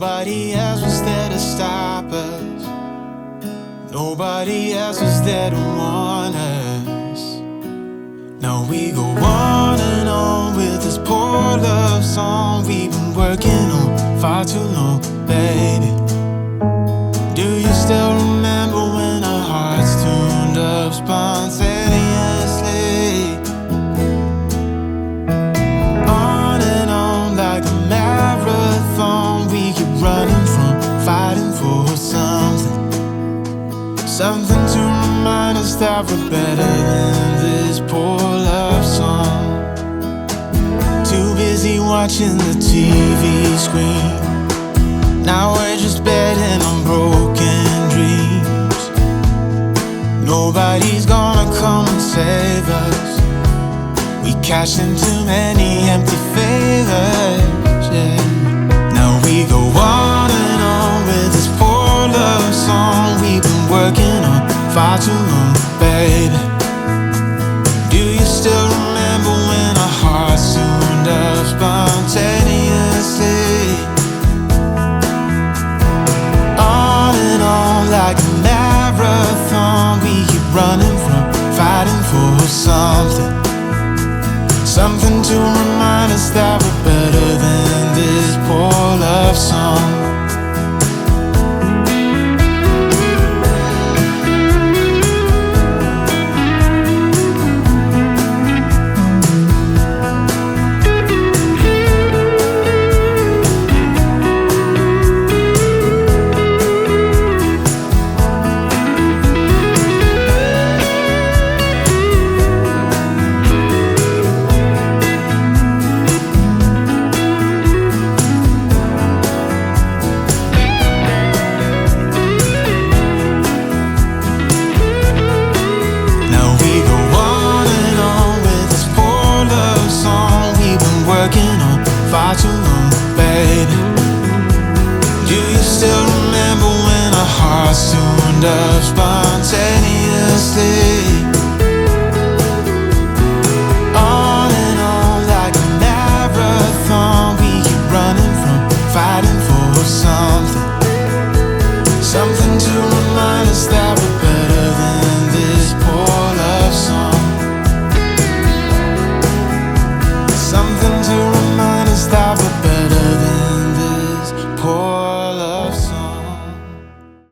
Nobody else was there to stop us. Nobody else was there to warn us. Now we go on and on with this poor love song we've been working on far too long, baby. Do you still remember when our hearts tuned up spontaneously? On and on like a marathon, we keep running from fighting for something. Something to remind us that we're better than this poor love song. Too busy watching the TV screen. Now we're just betting on broken dreams. Nobody's gonna come and save us. We cash in too many empty favors, yeah. Now we go on and on with this poor love song we've been working on far too long, baby. Do you still remember when our hearts tuned up spontaneously? On and on like a marathon, we keep running from fighting for something. Something to remind us that we're better than this poor love song. Far too long, baby. Do you still remember when our hearts tuned up spontaneously? On and on like a marathon, we keep running from fighting for something. Something to remind us that